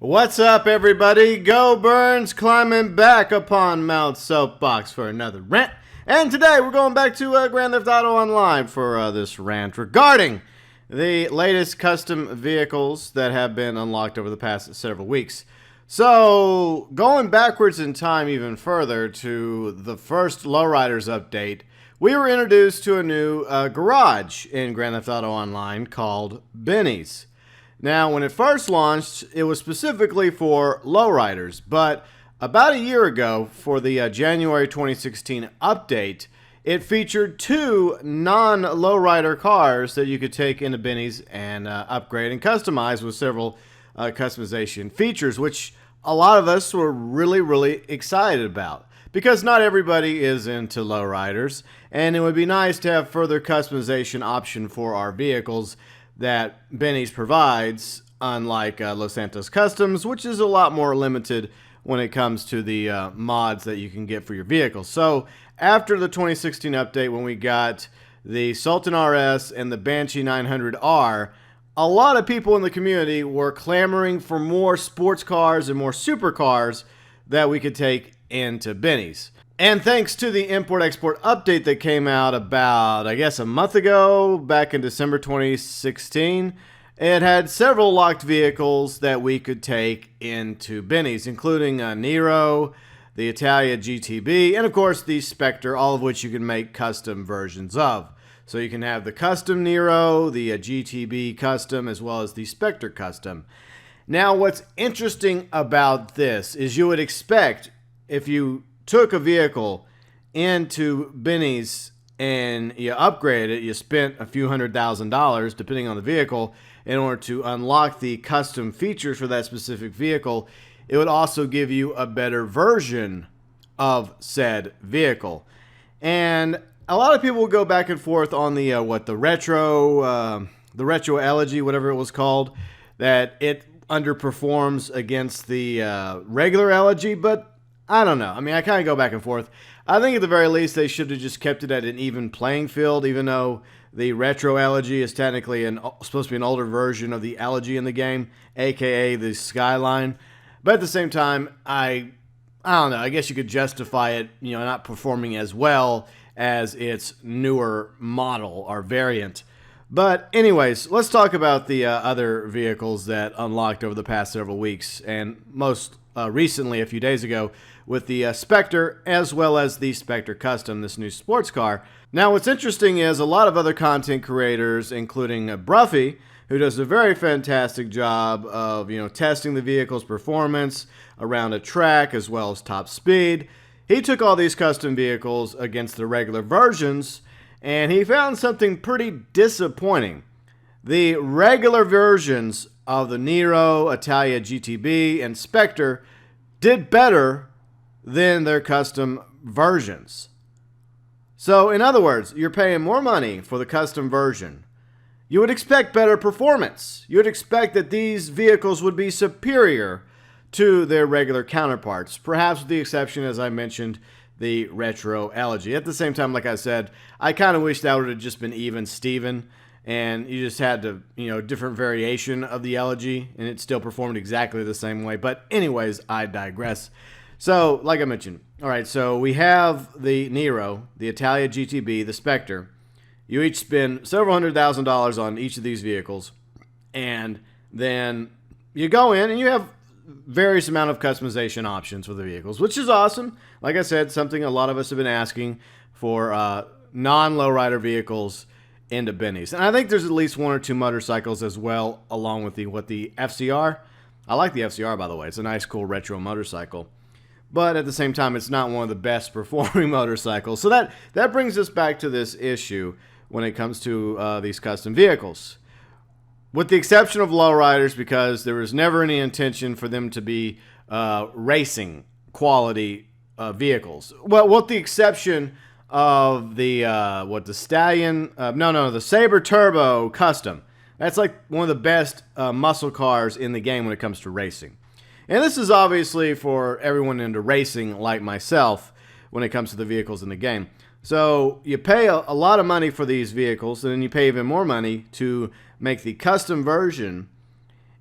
What's up, everybody? GeauxBurns climbing back upon Mount Soapbox for another rant. And today we're going back to Grand Theft Auto Online for this rant regarding the latest custom vehicles that have been unlocked over the past several weeks. So, going backwards in time even further to the first Lowriders update, we were introduced to a new garage in Grand Theft Auto Online called Benny's. Now, when it first launched, it was specifically for lowriders, but about a year ago, for the January 2016 update, it featured two non-lowrider cars that you could take into Benny's and upgrade and customize with several customization features, which a lot of us were really excited about. Because not everybody is into lowriders, and it would be nice to have further customization option for our vehicles that Benny's provides, unlike Los Santos Customs, which is a lot more limited when it comes to the mods that you can get for your vehicles. So after the 2016 update, when we got the Sultan RS and the Banshee 900R, a lot of people in the community were clamoring for more sports cars and more supercars that we could take into Benny's. And thanks to the import-export update that came out about, I guess, a month ago, back in December 2016, it had several locked vehicles that we could take into Benny's, including Nero, the Itali GTB, and of course the Specter, all of which you can make custom versions of. So you can have the custom Nero, the GTB Custom, as well as the Specter Custom. Now, what's interesting about this is you would expect, if you took a vehicle into Benny's and you upgraded it, you spent a few $100,000, depending on the vehicle, in order to unlock the custom features for that specific vehicle, it would also give you a better version of said vehicle. And a lot of people will go back and forth on the retro Elegy, whatever it was called, that it underperforms against the regular Elegy, but I don't know. I mean, I kind of go back and forth. I think at the very least they should have just kept it at an even playing field, even though the retro Elegy is technically supposed to be an older version of the Elegy in the game, aka the Skyline. But at the same time, I don't know. I guess you could justify it, not performing as well as its newer model or variant. But anyways, let's talk about the other vehicles that unlocked over the past several weeks, and most recently, a few days ago, with the Specter, as well as the Specter Custom, this new sports car. Now, what's interesting is a lot of other content creators, including Bruffy, who does a very fantastic job of, testing the vehicle's performance around a track, as well as top speed. He took all these custom vehicles against the regular versions, and he found something pretty disappointing. The regular versions of the Nero, Itali GTB, and Specter did better than their custom versions. So, in other words, you're paying more money for the custom version. You would expect better performance. You would expect that these vehicles would be superior to their regular counterparts, perhaps with the exception, as I mentioned, the retro Elegy. At the same time, like I said, I kind of wish that would have just been even Steven, and you just had to, different variation of the Elegy, and it still performed exactly the same way. But anyways, I digress. So, like I mentioned, all right, so we have the Nero, the Itali GTB, the Specter. You each spend several $100,000 on each of these vehicles, and then you go in and you have various amount of customization options for the vehicles, which is awesome. Like I said, something a lot of us have been asking for non-lowrider vehicles into Benny's. And I think there's at least one or two motorcycles as well, along with the FCR. I like the FCR, by the way. It's a nice, cool retro motorcycle. But at the same time, it's not one of the best performing motorcycles. So that brings us back to this issue when it comes to these custom vehicles. With the exception of lowriders, because there was never any intention for them to be racing quality vehicles. Well, with the exception of the the Sabre Turbo Custom. That's like one of the best muscle cars in the game when it comes to racing. And this is obviously for everyone into racing like myself when it comes to the vehicles in the game. So you pay a lot of money for these vehicles, and then you pay even more money to make the custom version.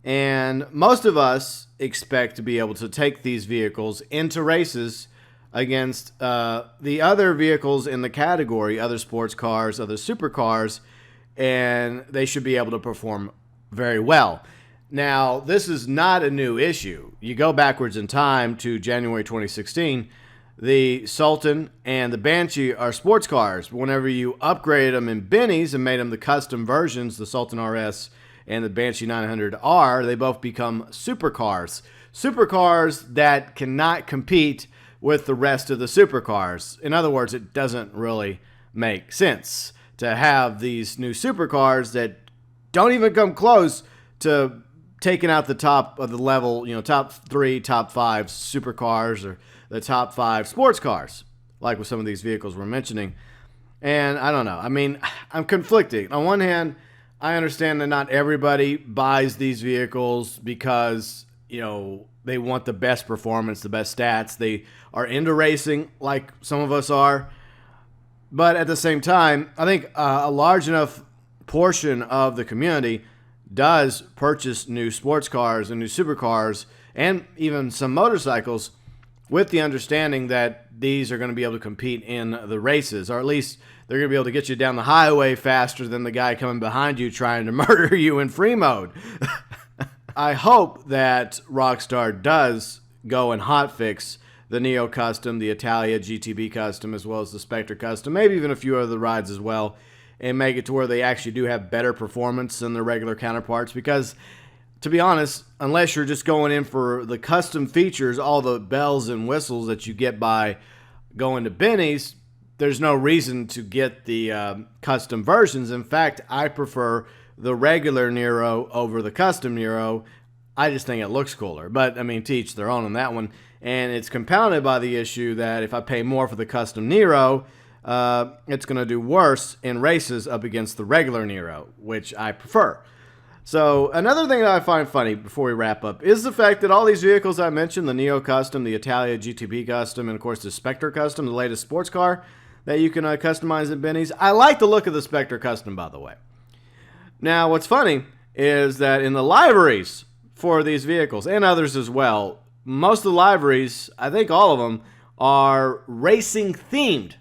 And most of us expect to be able to take these vehicles into races against the other vehicles in the category, other sports cars, other supercars, and they should be able to perform very well. Now, this is not a new issue. You go backwards in time to January 2016, the Sultan and the Banshee are sports cars. Whenever you upgraded them in Bennies and made them the custom versions, the Sultan RS and the Banshee 900R, they both become supercars. Supercars that cannot compete with the rest of the supercars. In other words, it doesn't really make sense to have these new supercars that don't even come close to taking out the top of the level, top 3, top 5 supercars or the top 5 sports cars, like with some of these vehicles we're mentioning. And I don't know. I mean, I'm conflicted. On one hand, I understand that not everybody buys these vehicles because, they want the best performance, the best stats. They are into racing like some of us are. But at the same time, I think a large enough portion of the community does purchase new sports cars and new supercars and even some motorcycles with the understanding that these are going to be able to compete in the races, or at least they're going to be able to get you down the highway faster than the guy coming behind you trying to murder you in free mode. I hope that Rockstar does go and hotfix the Nero Custom, the Itali GTB Custom, as well as the Specter Custom, maybe even a few other rides as well, and make it to where they actually do have better performance than their regular counterparts. Because, to be honest, unless you're just going in for the custom features, all the bells and whistles that you get by going to Benny's, there's no reason to get the custom versions. In fact, I prefer the regular Nero over the custom Nero. I just think it looks cooler. But, I mean, to each their own on that one. And it's compounded by the issue that if I pay more for the custom Nero, it's going to do worse in races up against the regular Nero, which I prefer. So another thing that I find funny before we wrap up is the fact that all these vehicles I mentioned, the Nero Custom, the Itali GTB Custom, and of course the Specter Custom, the latest sports car that you can customize at Benny's. I like the look of the Specter Custom, by the way. Now, what's funny is that in the liveries for these vehicles, and others as well, most of the liveries, I think all of them, are racing themed.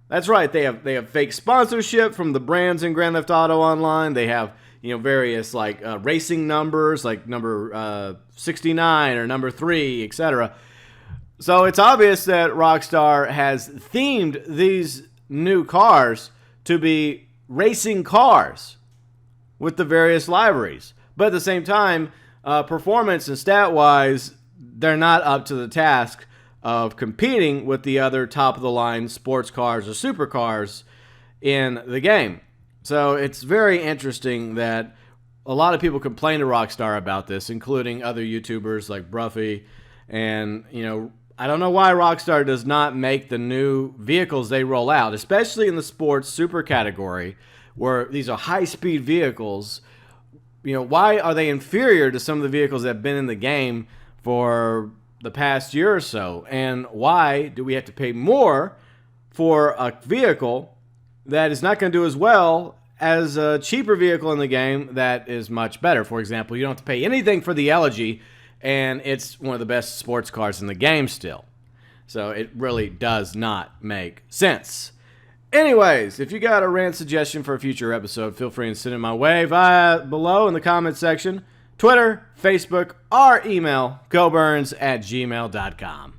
That's right. They have fake sponsorship from the brands in Grand Theft Auto Online. They have various like racing numbers, like number 69 or number 3, etc. So it's obvious that Rockstar has themed these new cars to be racing cars with the various liveries. But at the same time, performance and stat-wise, they're not up to the task of competing with the other top-of-the-line sports cars or supercars in the game. So it's very interesting that a lot of people complain to Rockstar about this, including other YouTubers like Bruffy. And, I don't know why Rockstar does not make the new vehicles they roll out, especially in the sports super category, where these are high-speed vehicles. Why are they inferior to some of the vehicles that have been in the game for the past year or so? And why do we have to pay more for a vehicle that is not going to do as well as a cheaper vehicle in the game that is much better? For example, you don't have to pay anything for the Elegy, and it's one of the best sports cars in the game still. So it really does not make sense. Anyways, if you got a rant suggestion for a future episode, feel free to send it my way via below in the comment section, Twitter, Facebook, or email, GeauxBurns@gmail.com.